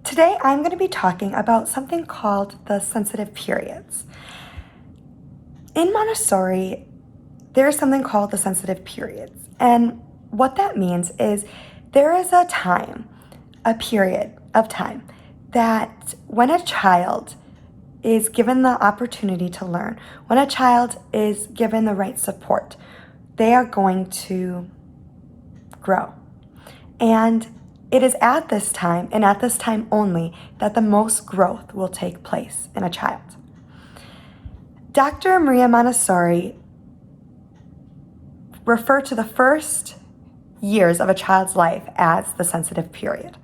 Today I'm going to be talking about something called the sensitive periods. In Montessori, there is something called the sensitive periods. And what that means is there is a period of time, that when a child is given the opportunity to learn, when a child is given the right support, they are going to grow. And it is at this time, and at this time only, that the most growth will take place in a child. Dr. Maria Montessori referred to the first years of a child's life as the sensitive period.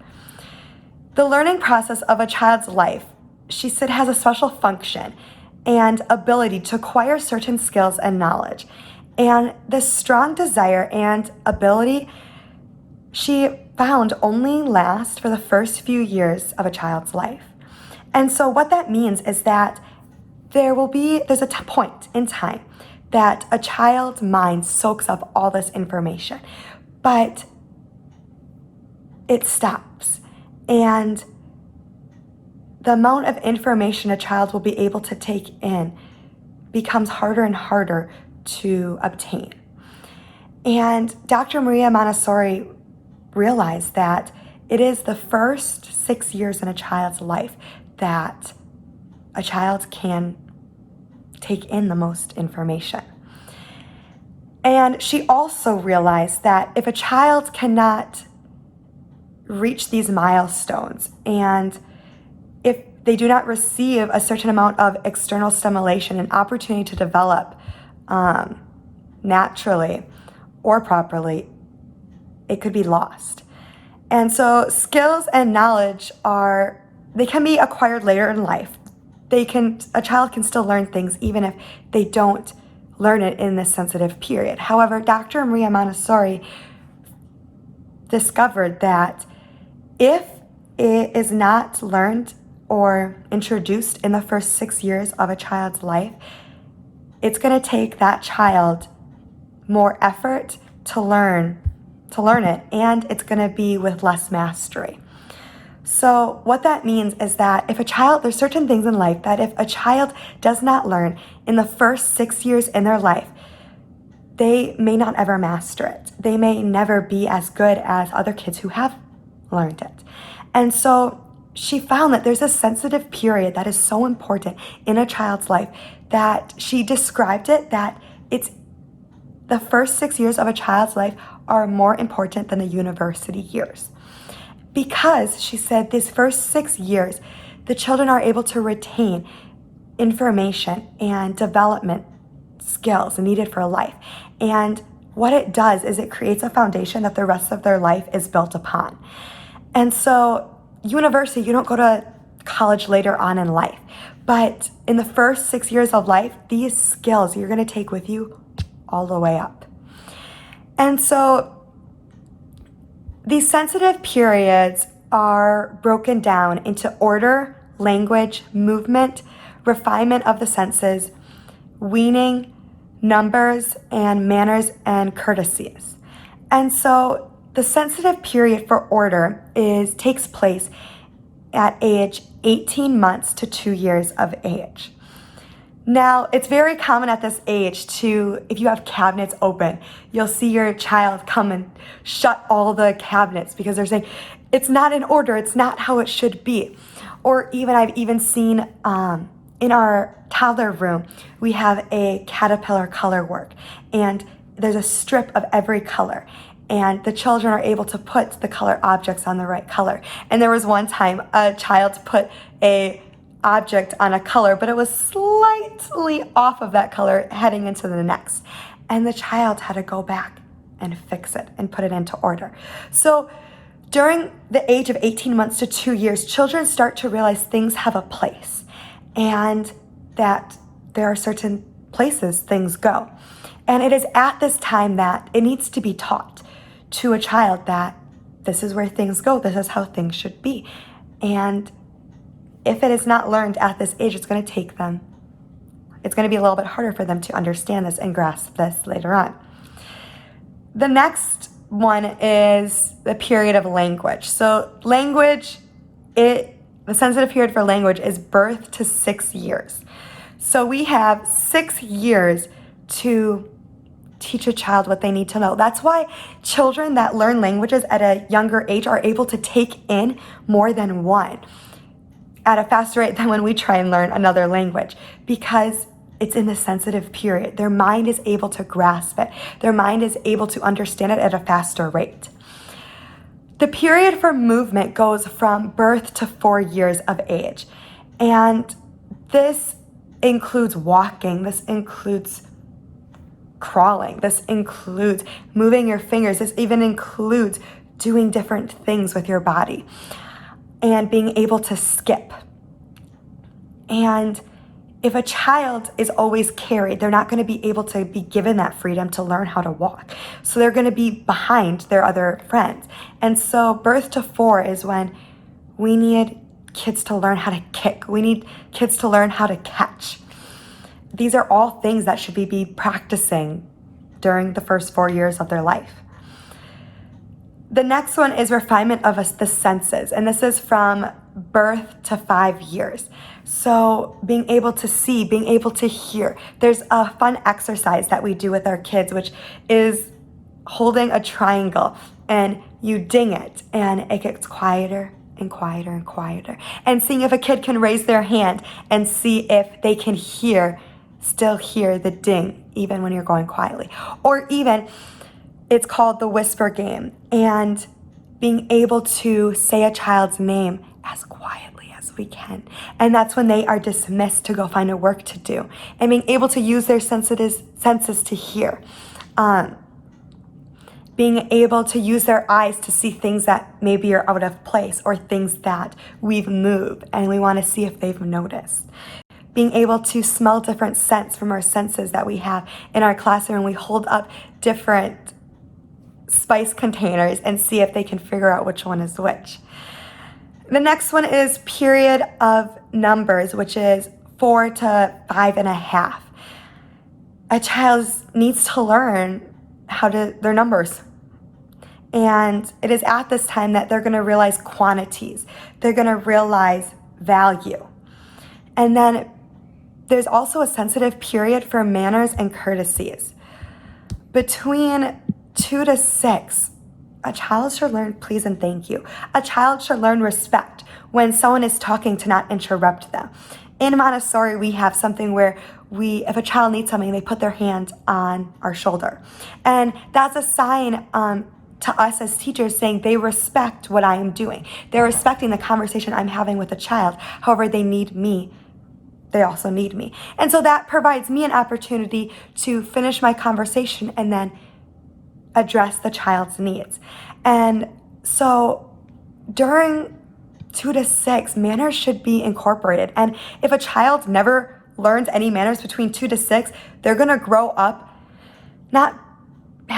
The learning process of a child's life, she said, has a special function and ability to acquire certain skills and knowledge. And this strong desire and ability, she found, only last for the first few years of a child's life. And so what that means is that there's a point in time that a child's mind soaks up all this information, but it stops. And the amount of information a child will be able to take in becomes harder and harder to obtain. And Dr. Maria Montessori realized that it is the first 6 years in a child's life that a child can take in the most information. And she also realized that if a child cannot reach these milestones, and if they do not receive a certain amount of external stimulation and opportunity to develop naturally or properly, it could be lost. And so skills and knowledge they can be acquired later in life. A child can still learn things even if they don't learn it in this sensitive period. However, Dr. Maria Montessori discovered that if it is not learned or introduced in the first 6 years of a child's life, it's going to take that child more effort to learn it, and it's going to be with less mastery. So what that means is that there's certain things in life that if a child does not learn in the first 6 years in their life, they may not ever master it. They may never be as good as other kids who have learned it. And so she found that there's a sensitive period that is so important in a child's life that she described it that it's the first 6 years of a child's life are more important than the university years. Because, she said, these first 6 years, the children are able to retain information and development skills needed for life. And what it does is it creates a foundation that the rest of their life is built upon. And so, university, you don't go to college later on in life. But in the first 6 years of life, these skills you're going to take with you all the way up. And so these sensitive periods are broken down into order, language, movement, refinement of the senses, weaning, numbers, and manners and courtesies. And so the sensitive period for order takes place at age 18 months to 2 years of age. Now, it's very common at this age if you have cabinets open, you'll see your child come and shut all the cabinets because they're saying, it's not in order, it's not how it should be. Or I've even seen in our toddler room, we have a caterpillar color work, and there's a strip of every color. And the children are able to put the color objects on the right color. And there was one time a child put a object on a color, but it was slightly off of that color heading into the next. And the child had to go back and fix it and put it into order. So during the age of 18 months to 2 years, children start to realize things have a place and that there are certain places things go. And it is at this time that it needs to be taught to a child that this is where things go, this is how things should be. And if it is not learned at this age, it's going to be a little bit harder for them to understand this and grasp this later on. The next one is the period of language. So language the sensitive period for language is birth to 6 years. So we have 6 years to teach a child what they need to know. That's why children that learn languages at a younger age are able to take in more than one at a faster rate than when we try and learn another language, because it's in the sensitive period. Their mind is able to grasp it. Their mind is able to understand it at a faster rate. The period for movement goes from birth to 4 years of age. And this includes walking. This includes crawling. This includes moving your fingers. This even includes doing different things with your body and being able to skip. And if a child is always carried, they're not going to be able to be given that freedom to learn how to walk. So they're going to be behind their other friends. And so birth to 4 is when we need kids to learn how to kick. We need kids to learn how to catch. These are all things that should be practicing during the first 4 years of their life. The next one is refinement of the senses, and this is from birth to 5 years. So being able to see, being able to hear. There's a fun exercise that we do with our kids, which is holding a triangle, and you ding it, and it gets quieter and quieter and quieter. And seeing if a kid can raise their hand and see if they can still hear the ding, even when you're going quietly. Or even, it's called the whisper game, and being able to say a child's name as quietly as we can. And that's when they are dismissed to go find a work to do, and being able to use their senses to hear. Being able to use their eyes to see things that maybe are out of place, or things that we've moved and we want to see if they've noticed. Being able to smell different scents from our senses that we have in our classroom, and we hold up different spice containers and see if they can figure out which one is which. The next one is period of numbers, which is 4 to 5.5. A child needs to learn their numbers. And it is at this time that they're going to realize quantities. They're going to realize value. And then there's also a sensitive period for manners and courtesies. Between 2 to 6, a child should learn please and thank you. A child should learn respect when someone is talking, to not interrupt them. In Montessori, we have something where if a child needs something, they put their hand on our shoulder. And that's a sign to us as teachers saying they respect what I am doing. They're respecting the conversation I'm having with a child. However, they need me. They also need me. And so that provides me an opportunity to finish my conversation and then address the child's needs. And so during 2 to 6, manners should be incorporated. And if a child never learns any manners between 2 to 6, they're going to grow up not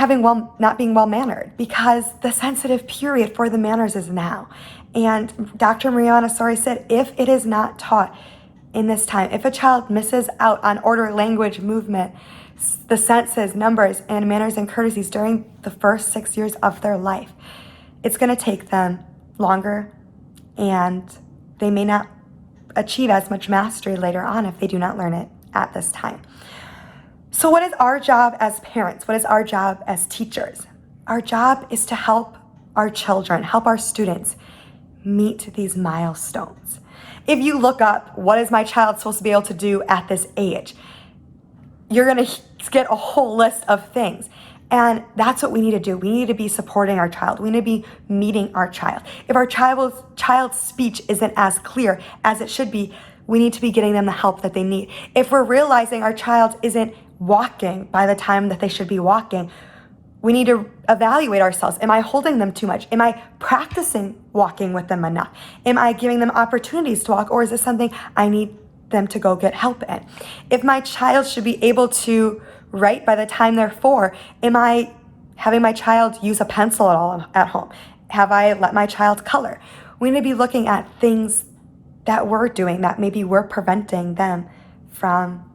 being well-mannered, because the sensitive period for the manners is now. And Dr. Maria Montessori said, if it is not taught in this time, if a child misses out on order, language, movement, the senses, numbers, and manners and courtesies during the first 6 years of their life, it's going to take them longer, and they may not achieve as much mastery later on if they do not learn it at this time. So what is our job as parents? What is our job as teachers? Our job is to help our children, help our students meet these milestones. If you look up, what is my child supposed to be able to do at this age? You're going to get a whole list of things. And that's what we need to do. We need to be supporting our child. We need to be meeting our child. If our child's speech isn't as clear as it should be, we need to be getting them the help that they need. If we're realizing our child isn't walking by the time that they should be walking, we need to evaluate ourselves. Am I holding them too much? Am I practicing walking with them enough? Am I giving them opportunities to walk, or is this something I need them to go get help in? If my child should be able to write by the time they're 4, am I having my child use a pencil at all at home? Have I let my child color? We need to be looking at things that we're doing that maybe we're preventing them from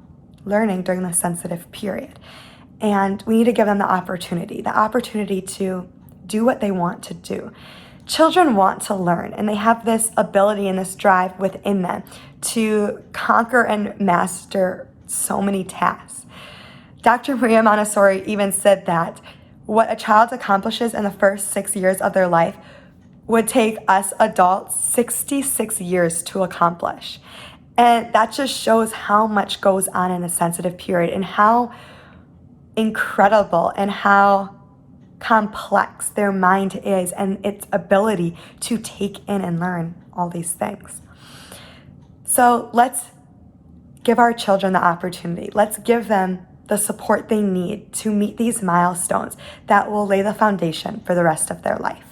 learning during the sensitive period. And we need to give them the opportunity to do what they want to do, children want to learn, and they have this ability and this drive within them to conquer and master so many tasks. Dr. Maria Montessori even said that what a child accomplishes in the first 6 years of their life would take us adults 66 years to accomplish. And that just shows how much goes on in a sensitive period and how incredible and how complex their mind is and its ability to take in and learn all these things. So let's give our children the opportunity. Let's give them the support they need to meet these milestones that will lay the foundation for the rest of their life.